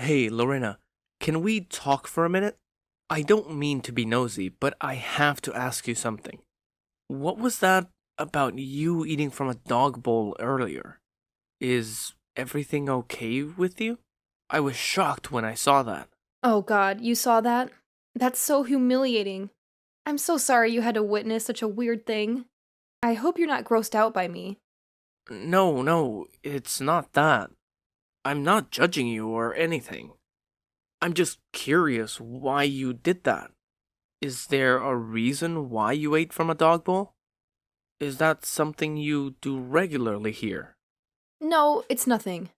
Hey, Lorena, can we talk for a minute? I don't mean to be nosy, but I have to ask you something. What was that about you eating from a dog bowl earlier? Is everything okay with you? I was shocked when I saw that. Oh god, you saw that? That's so humiliating. I'm so sorry you had to witness such a weird thing. I hope you're not grossed out by me. No, it's not that. I'm not judging you or anything. I'm just curious why you did that. Is there a reason why you ate from a dog bowl? Is that something you do regularly here? No, it's nothing.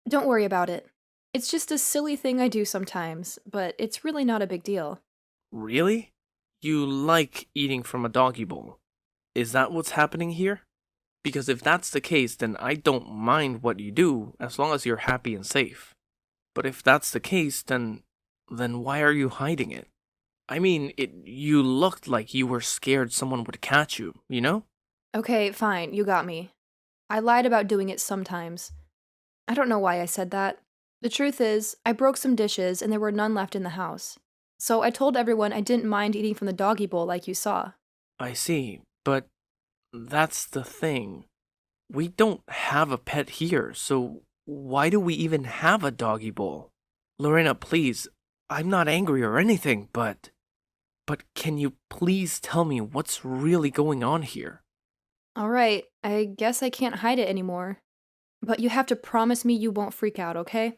Don't worry about it. It's just a silly thing I do sometimes, but it's really not a big deal. Really? You like eating from a doggy bowl? Is that what's happening here? Because if that's the case, then I don't mind what you do as long as you're happy and safe. But if that's the case, then why are you hiding it? I mean, you looked like you were scared someone would catch you, you know? Okay, fine, you got me. I lied about doing it sometimes. I don't know why I said that. The truth is, I broke some dishes and there were none left in the house. So I told everyone I didn't mind eating from the doggy bowl like you saw. I see, but that's the thing. We don't have a pet here, so why do we even have a doggy bowl? Lorena, please, I'm not angry or anything, but can you please tell me what's really going on here? Alright, I guess I can't hide it anymore. But you have to promise me you won't freak out, okay?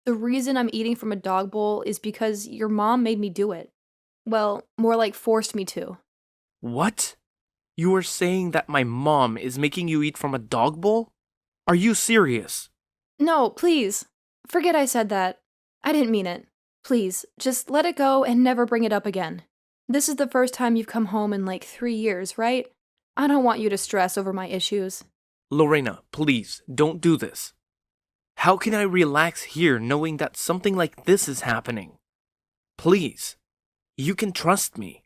The reason I'm eating from a dog bowl is because your mom made me do it. Well, more like forced me to. What? You are saying that my mom is making you eat from a dog bowl? Are you serious? No, please. Forget I said that. I didn't mean it. Please, just let it go and never bring it up again. This is the first time you've come home in like 3 years, right? I don't want you to stress over my issues. Lorena, please, don't do this. How can I relax here knowing that something like this is happening? Please, you can trust me.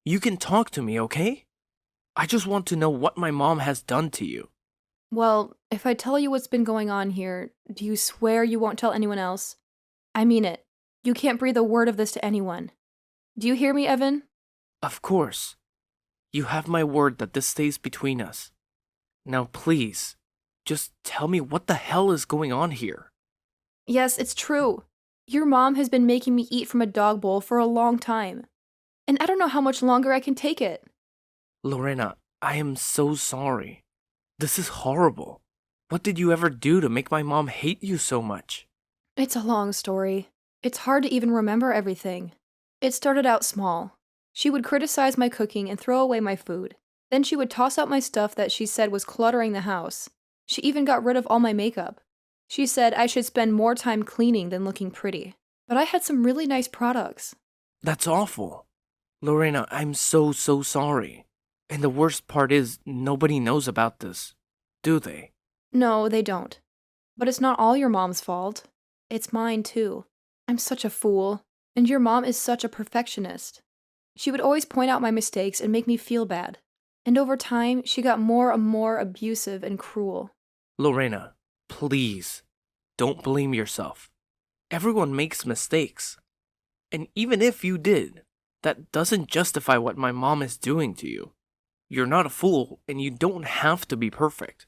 You can talk to me, okay? I just want to know what my mom has done to you. Well, if I tell you what's been going on here, do you swear you won't tell anyone else? I mean it. You can't breathe a word of this to anyone. Do you hear me, Evan? Of course. You have my word that this stays between us. Now, please, just tell me what the hell is going on here. Yes, it's true. Your mom has been making me eat from a dog bowl for a long time. And I don't know how much longer I can take it. Lorena, I am so sorry. This is horrible. What did you ever do to make my mom hate you so much? It's a long story. It's hard to even remember everything. It started out small. She would criticize my cooking and throw away my food. Then she would toss out my stuff that she said was cluttering the house. She even got rid of all my makeup. She said I should spend more time cleaning than looking pretty. But I had some really nice products. That's awful. Lorena, I'm so sorry. And the worst part is, nobody knows about this, do they? No, they don't. But it's not all your mom's fault. It's mine, too. I'm such a fool. And your mom is such a perfectionist. She would always point out my mistakes and make me feel bad. And over time, she got more and more abusive and cruel. Lorena, please, don't blame yourself. Everyone makes mistakes. And even if you did, that doesn't justify what my mom is doing to you. You're not a fool, and you don't have to be perfect.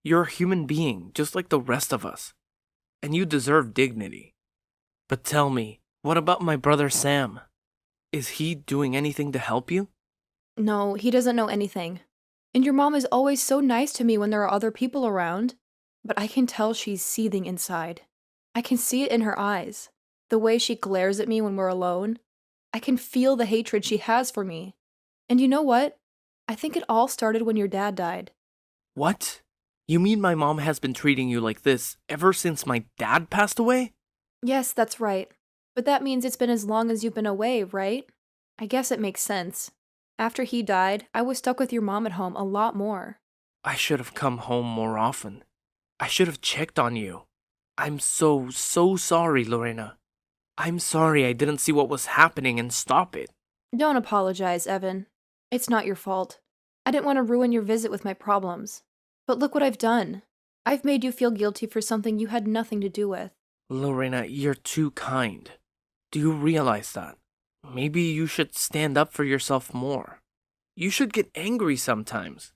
You're a human being, just like the rest of us. And you deserve dignity. But tell me, what about my brother Sam? Is he doing anything to help you? No, he doesn't know anything. And your mom is always so nice to me when there are other people around. But I can tell she's seething inside. I can see it in her eyes. The way she glares at me when we're alone. I can feel the hatred she has for me. And you know what? I think it all started when your dad died. What? You mean my mom has been treating you like this ever since my dad passed away? Yes, that's right. But that means it's been as long as you've been away, right? I guess it makes sense. After he died, I was stuck with your mom at home a lot more. I should have come home more often. I should have checked on you. I'm so sorry, Lorena. I'm sorry I didn't see what was happening and stop it. Don't apologize, Evan. It's not your fault. I didn't want to ruin your visit with my problems. But look what I've done. I've made you feel guilty for something you had nothing to do with. Lorena, you're too kind. Do you realize that? Maybe you should stand up for yourself more. You should get angry sometimes.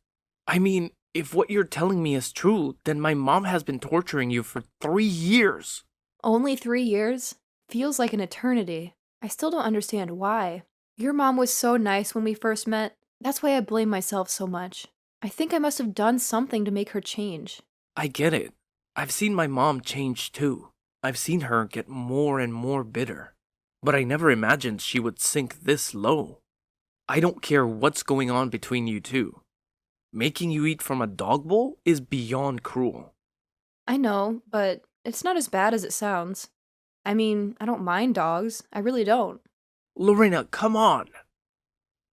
I mean, if what you're telling me is true, then my mom has been torturing you for 3 years. Only 3 years? Feels like an eternity. I still don't understand why. Your mom was so nice when we first met. That's why I blame myself so much. I think I must have done something to make her change. I get it. I've seen my mom change too. I've seen her get more and more bitter. But I never imagined she would sink this low. I don't care what's going on between you two. Making you eat from a dog bowl is beyond cruel. I know, but it's not as bad as it sounds. I mean, I don't mind dogs. I really don't. Lorena, come on.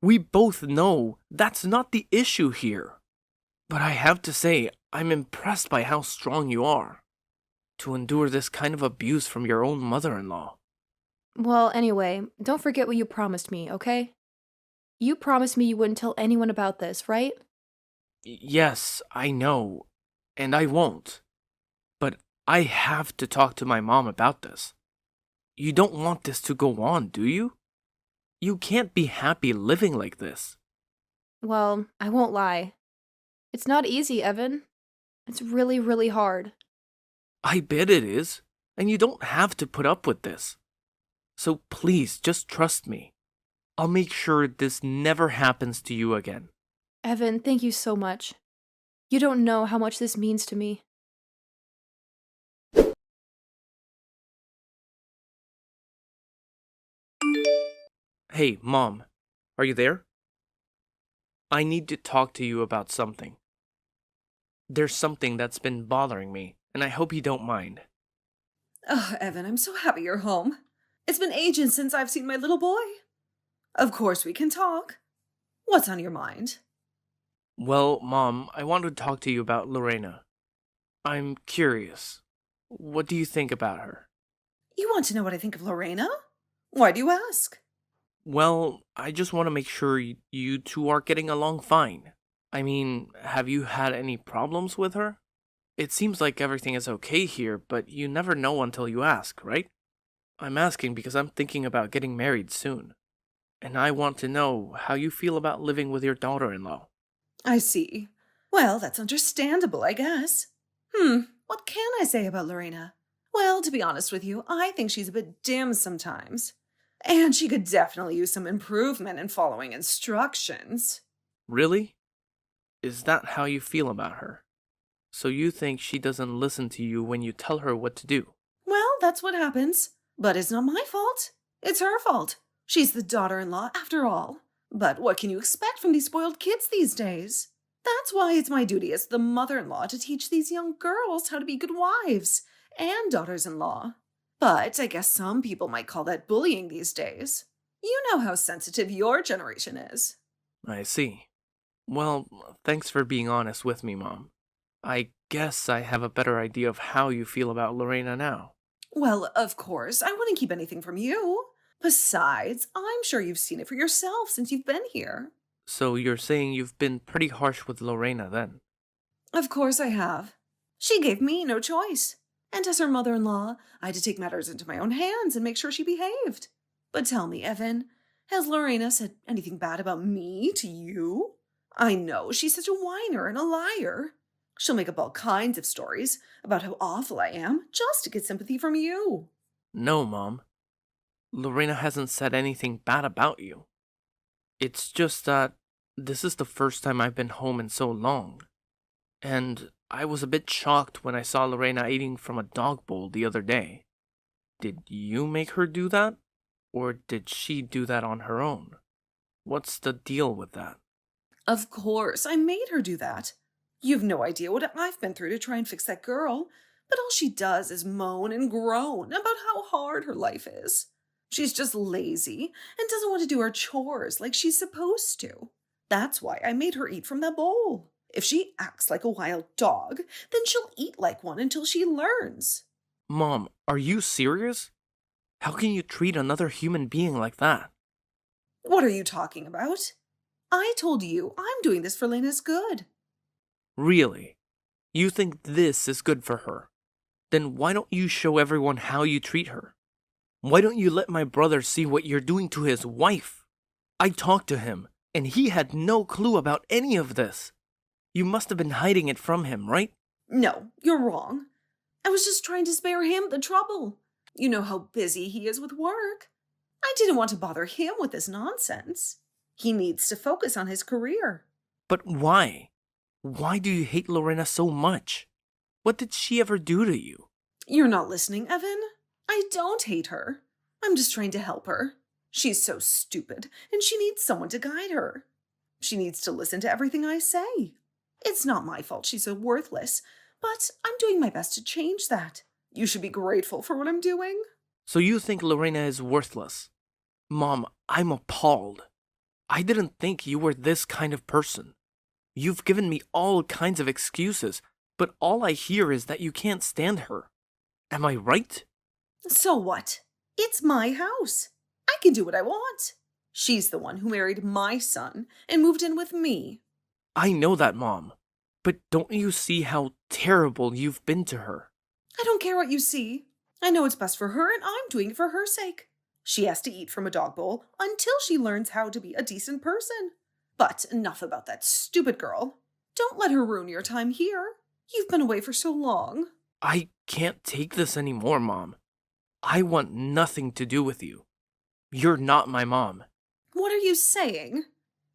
We both know that's not the issue here. But I have to say, I'm impressed by how strong you are. To endure this kind of abuse from your own mother-in-law. Well, anyway, don't forget what you promised me, okay? You promised me you wouldn't tell anyone about this, right? Yes, I know. And I won't. But I have to talk to my mom about this. You don't want this to go on, do you? You can't be happy living like this. Well, I won't lie. It's not easy, Evan. It's really, really hard. I bet it is. And you don't have to put up with this. So please, just trust me. I'll make sure this never happens to you again. Evan, thank you so much. You don't know how much this means to me. Hey, Mom. Are you there? I need to talk to you about something. There's something that's been bothering me, and I hope you don't mind. Oh, Evan, I'm so happy you're home. It's been ages since I've seen my little boy. Of course we can talk. What's on your mind? Well, Mom, I want to talk to you about Lorena. I'm curious. What do you think about her? You want to know what I think of Lorena? Why do you ask? Well, I just want to make sure you two are getting along fine. I mean, have you had any problems with her? It seems like everything is okay here, but you never know until you ask, right? I'm asking because I'm thinking about getting married soon. And I want to know how you feel about living with your daughter-in-law. I see. Well, that's understandable, I guess. What can I say about Lorena? Well, to be honest with you, I think she's a bit dim sometimes. And she could definitely use some improvement in following instructions. Really? Is that how you feel about her? So you think she doesn't listen to you when you tell her what to do? Well, that's what happens. But it's not my fault. It's her fault. She's the daughter-in-law after all. But what can you expect from these spoiled kids these days? That's why it's my duty as the mother-in-law to teach these young girls how to be good wives and daughters-in-law. But I guess some people might call that bullying these days. You know how sensitive your generation is. I see. Well, thanks for being honest with me, Mom. I guess I have a better idea of how you feel about Lorena now. Well, of course, I wouldn't keep anything from you. Besides, I'm sure you've seen it for yourself since you've been here. So you're saying you've been pretty harsh with Lorena then? Of course I have. She gave me no choice. And as her mother-in-law, I had to take matters into my own hands and make sure she behaved. But tell me, Evan, has Lorena said anything bad about me to you? I know she's such a whiner and a liar. She'll make up all kinds of stories about how awful I am just to get sympathy from you. No, Mom. Lorena hasn't said anything bad about you. It's just that this is the first time I've been home in so long. And I was a bit shocked when I saw Lorena eating from a dog bowl the other day. Did you make her do that? Or did she do that on her own? What's the deal with that? Of course, I made her do that. You've no idea what I've been through to try and fix that girl, but all she does is moan and groan about how hard her life is. She's just lazy and doesn't want to do her chores like she's supposed to. That's why I made her eat from that bowl. If she acts like a wild dog, then she'll eat like one until she learns. Mom, are you serious? How can you treat another human being like that? What are you talking about? I told you I'm doing this for Lena's good. Really? You think this is good for her? Then why don't you show everyone how you treat her? Why don't you let my brother see what you're doing to his wife? I talked to him, and he had no clue about any of this. You must have been hiding it from him, right? No, you're wrong. I was just trying to spare him the trouble. You know how busy he is with work. I didn't want to bother him with this nonsense. He needs to focus on his career. But why? Why do you hate Lorena so much? What did she ever do to you? You're not listening, Evan. I don't hate her. I'm just trying to help her. She's so stupid, and she needs someone to guide her. She needs to listen to everything I say. It's not my fault she's so worthless, but I'm doing my best to change that. You should be grateful for what I'm doing. So you think Lorena is worthless? Mom, I'm appalled. I didn't think you were this kind of person. You've given me all kinds of excuses, but all I hear is that you can't stand her. Am I right? So what? It's my house. I can do what I want. She's the one who married my son and moved in with me. I know that, Mom. But don't you see how terrible you've been to her? I don't care what you see. I know it's best for her, and I'm doing it for her sake. She has to eat from a dog bowl until she learns how to be a decent person. But enough about that stupid girl. Don't let her ruin your time here. You've been away for so long. I can't take this anymore, Mom. I want nothing to do with you. You're not my mom. What are you saying?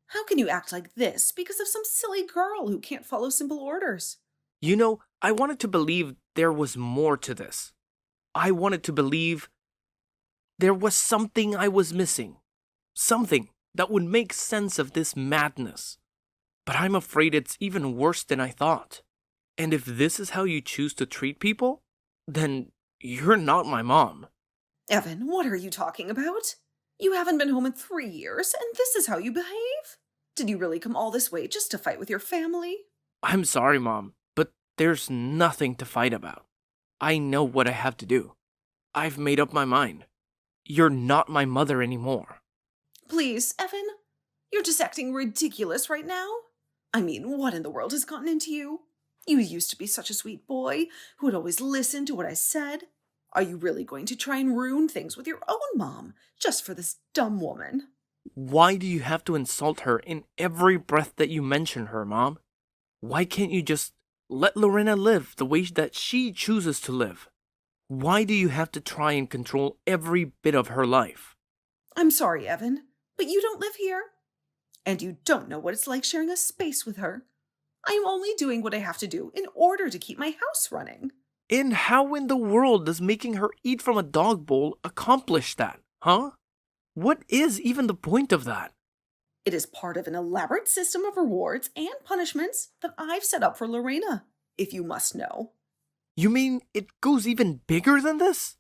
How can you act like this because of some silly girl who can't follow simple orders? You know, I wanted to believe there was more to this. I wanted to believe there was something I was missing. Something that would make sense of this madness. But I'm afraid it's even worse than I thought. And if this is how you choose to treat people, then you're not my mom. Evan, what are you talking about? You haven't been home in 3 years, and this is how you behave? Did you really come all this way just to fight with your family? I'm sorry, Mom, but there's nothing to fight about. I know what I have to do. I've made up my mind. You're not my mother anymore. Please, Evan, you're just acting ridiculous right now. I mean, what in the world has gotten into you? You used to be such a sweet boy who would always listen to what I said. Are you really going to try and ruin things with your own mom just for this dumb woman? Why do you have to insult her in every breath that you mention her, Mom? Why can't you just let Lorena live the way that she chooses to live? Why do you have to try and control every bit of her life? I'm sorry, Evan, but you don't live here. And you don't know what it's like sharing a space with her. I am only doing what I have to do in order to keep my house running. And how in the world does making her eat from a dog bowl accomplish that, huh? What is even the point of that? It is part of an elaborate system of rewards and punishments that I've set up for Lorena, if you must know. You mean it goes even bigger than this?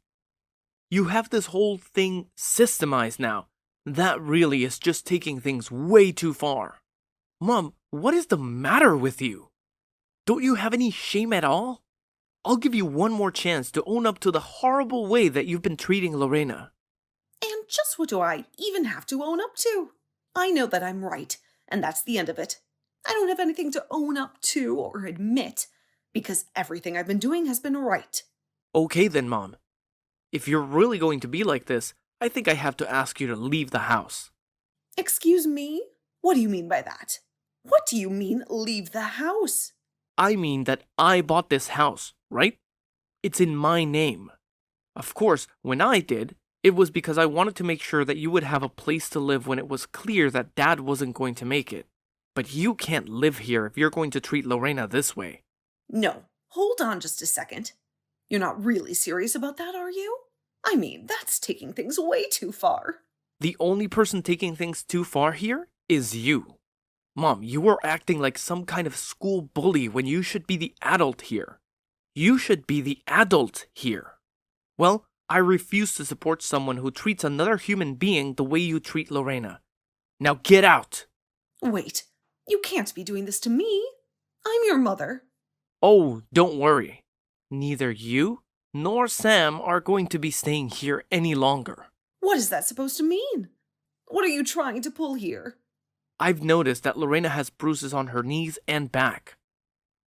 You have this whole thing systemized now. That really is just taking things way too far. Mom, what is the matter with you? Don't you have any shame at all? I'll give you one more chance to own up to the horrible way that you've been treating Lorena. And just what do I even have to own up to? I know that I'm right, and that's the end of it. I don't have anything to own up to or admit, because everything I've been doing has been right. Okay then, Mom. If you're really going to be like this, I think I have to ask you to leave the house. Excuse me? What do you mean by that? What do you mean, leave the house? I mean that I bought this house, right? It's in my name. Of course, when I did, it was because I wanted to make sure that you would have a place to live when it was clear that Dad wasn't going to make it. But you can't live here if you're going to treat Lorena this way. No, hold on just a second. You're not really serious about that, are you? I mean, that's taking things way too far. The only person taking things too far here is you. Mom, you are acting like some kind of school bully when you should be the adult here. You should be the adult here. Well, I refuse to support someone who treats another human being the way you treat Lorena. Now get out! Wait, you can't be doing this to me. I'm your mother. Oh, don't worry. Neither you nor Sam are going to be staying here any longer. What is that supposed to mean? What are you trying to pull here? I've noticed that Lorena has bruises on her knees and back.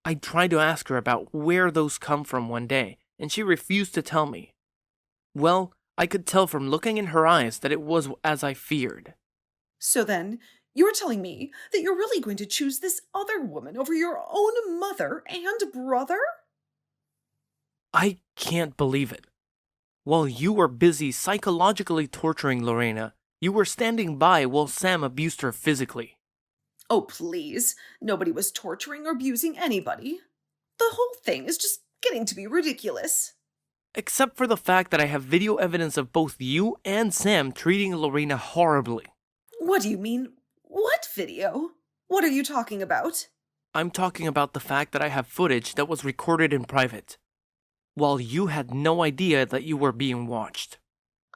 I tried to ask her about where those come from one day, and she refused to tell me. Well, I could tell from looking in her eyes that it was as I feared. So then, you're telling me that you're really going to choose this other woman over your own mother and brother? I can't believe it. While you were busy psychologically torturing Lorena, you were standing by while Sam abused her physically. Oh, please. Nobody was torturing or abusing anybody. The whole thing is just getting to be ridiculous. Except for the fact that I have video evidence of both you and Sam treating Lorena horribly. What do you mean? What video? What are you talking about? I'm talking about the fact that I have footage that was recorded in private, while you had no idea that you were being watched.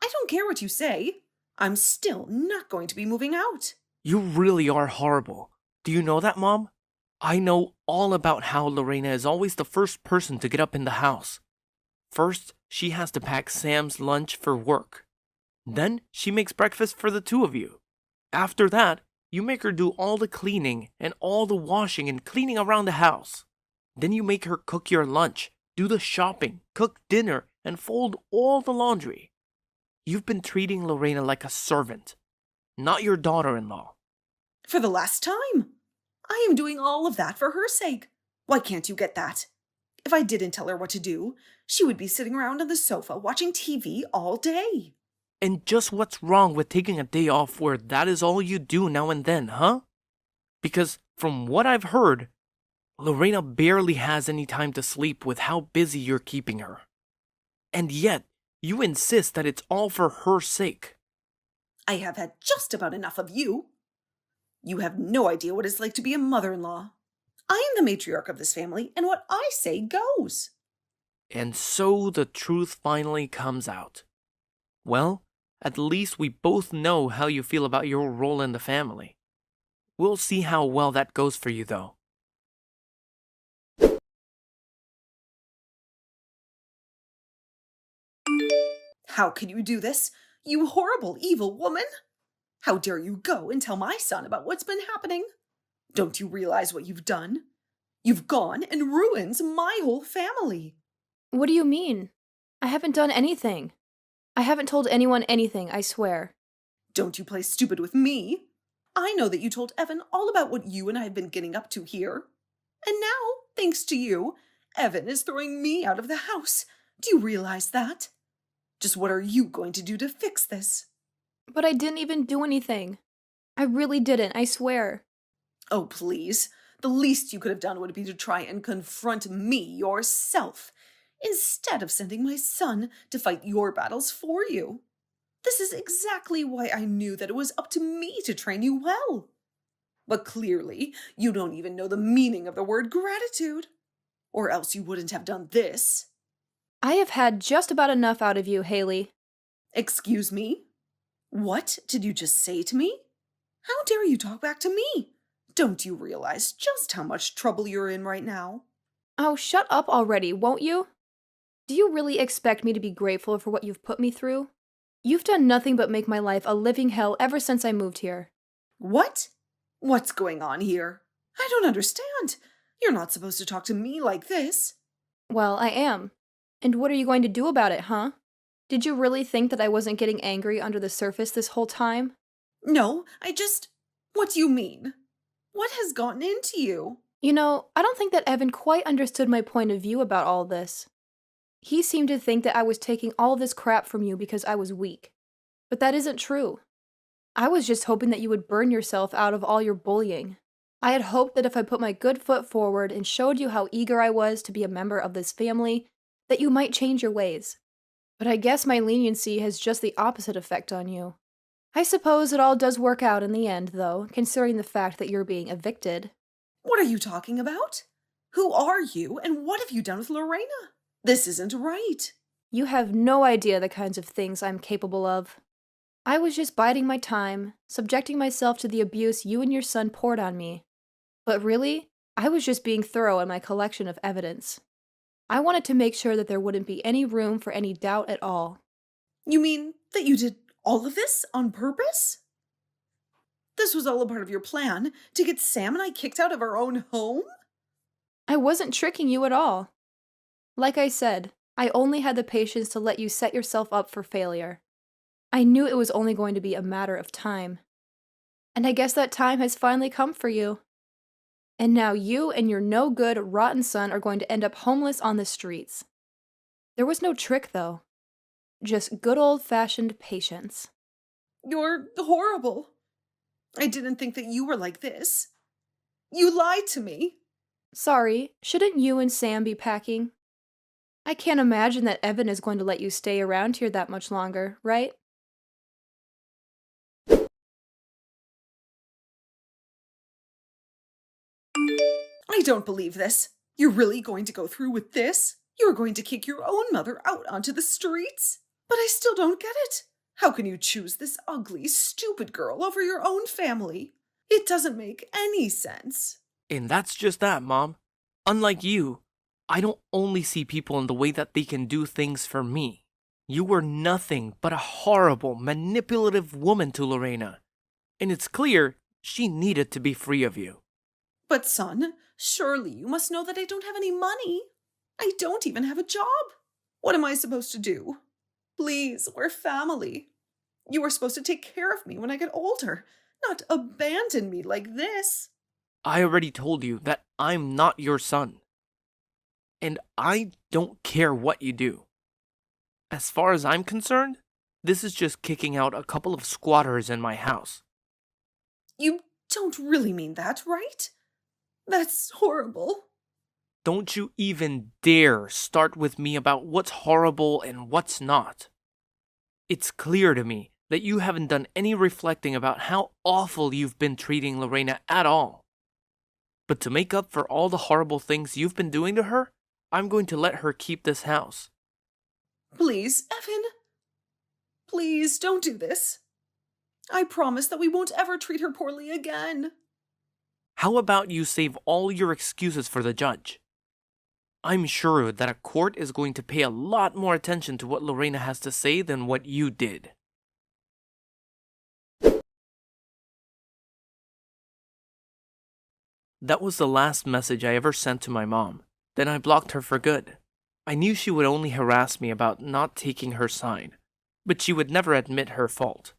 I don't care what you say. I'm still not going to be moving out. You really are horrible. Do you know that, Mom? I know all about how Lorena is always the first person to get up in the house. First, she has to pack Sam's lunch for work. Then, she makes breakfast for the two of you. After that, you make her do all the cleaning and all the washing and cleaning around the house. Then you make her cook your lunch, do the shopping, cook dinner, and fold all the laundry. You've been treating Lorena like a servant, not your daughter-in-law. For the last time. I am doing all of that for her sake. Why can't you get that? If I didn't tell her what to do, she would be sitting around on the sofa watching TV all day. And just what's wrong with taking a day off where that is all you do now and then, huh? Because from what I've heard, Lorena barely has any time to sleep with how busy you're keeping her. And yet, you insist that it's all for her sake. I have had just about enough of you. You have no idea what it's like to be a mother-in-law. I am the matriarch of this family, and what I say goes. And so the truth finally comes out. Well, at least we both know how you feel about your role in the family. We'll see how well that goes for you, though. How can you do this, you horrible, evil woman? How dare you go and tell my son about what's been happening? Don't you realize what you've done? You've gone and ruined my whole family. What do you mean? I haven't done anything. I haven't told anyone anything, I swear. Don't you play stupid with me. I know that you told Evan all about what you and I have been getting up to here. And now, thanks to you, Evan is throwing me out of the house. Do you realize that? Just what are you going to do to fix this? But I didn't even do anything. I really didn't, I swear. Oh, please. The least you could have done would be to try and confront me yourself, instead of sending my son to fight your battles for you. This is exactly why I knew that it was up to me to train you well. But clearly, you don't even know the meaning of the word gratitude. Or else you wouldn't have done this. I have had just about enough out of you, Haley. Excuse me? What did you just say to me? How dare you talk back to me? Don't you realize just how much trouble you're in right now? Oh, shut up already, won't you? Do you really expect me to be grateful for what you've put me through? You've done nothing but make my life a living hell ever since I moved here. What? What's going on here? I don't understand. You're not supposed to talk to me like this. Well, I am. And what are you going to do about it, huh? Did you really think that I wasn't getting angry under the surface this whole time? No, What do you mean? What has gotten into you? You know, I don't think that Evan quite understood my point of view about all this. He seemed to think that I was taking all this crap from you because I was weak. But that isn't true. I was just hoping that you would burn yourself out of all your bullying. I had hoped that if I put my good foot forward and showed you how eager I was to be a member of this family, that you might change your ways. But I guess my leniency has just the opposite effect on you. I suppose it all does work out in the end, though, considering the fact that you're being evicted. What are you talking about? Who are you, and what have you done with Lorena? This isn't right. You have no idea the kinds of things I'm capable of. I was just biding my time, subjecting myself to the abuse you and your son poured on me. But really, I was just being thorough in my collection of evidence. I wanted to make sure that there wouldn't be any room for any doubt at all. You mean that you did all of this on purpose? This was all a part of your plan to get Sam and I kicked out of our own home? I wasn't tricking you at all. Like I said, I only had the patience to let you set yourself up for failure. I knew it was only going to be a matter of time. And I guess that time has finally come for you. And now you and your no-good, rotten son are going to end up homeless on the streets. There was no trick, though. Just good old-fashioned patience. You're horrible. I didn't think that you were like this. You lied to me. Sorry, shouldn't you and Sam be packing? I can't imagine that Evan is going to let you stay around here that much longer, right? I don't believe this. You're really going to go through with this? You're going to kick your own mother out onto the streets? But I still don't get it. How can you choose this ugly, stupid girl over your own family? It doesn't make any sense. And that's just that, Mom. Unlike you, I don't only see people in the way that they can do things for me. You were nothing but a horrible, manipulative woman to Lorena. And it's clear she needed to be free of you. But son, surely you must know that I don't have any money. I don't even have a job. What am I supposed to do? Please, we're family. You were supposed to take care of me when I get older, not abandon me like this. I already told you that I'm not your son. And I don't care what you do. As far as I'm concerned, this is just kicking out a couple of squatters in my house. You don't really mean that, right? That's horrible. Don't you even dare start with me about what's horrible and what's not. It's clear to me that you haven't done any reflecting about how awful you've been treating Lorena at all. But to make up for all the horrible things you've been doing to her, I'm going to let her keep this house. Please, Evan. Please don't do this. I promise that we won't ever treat her poorly again. How about you save all your excuses for the judge? I'm sure that a court is going to pay a lot more attention to what Lorena has to say than what you did. That was the last message I ever sent to my mom. Then I blocked her for good. I knew she would only harass me about not taking her side, but she would never admit her fault.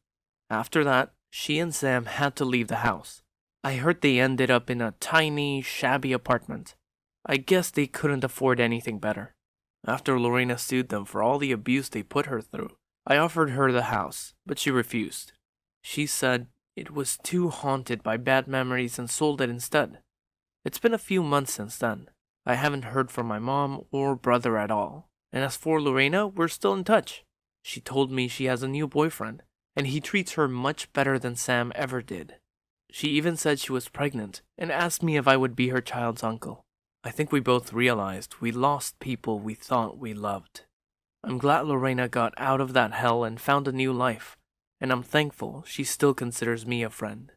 After that, she and Sam had to leave the house. I heard they ended up in a tiny, shabby apartment. I guess they couldn't afford anything better. After Lorena sued them for all the abuse they put her through, I offered her the house, but she refused. She said it was too haunted by bad memories and sold it instead. It's been a few months since then. I haven't heard from my mom or brother at all. And as for Lorena, we're still in touch. She told me she has a new boyfriend, and he treats her much better than Sam ever did. She even said she was pregnant and asked me if I would be her child's uncle. I think we both realized we lost people we thought we loved. I'm glad Lorena got out of that hell and found a new life, and I'm thankful she still considers me a friend.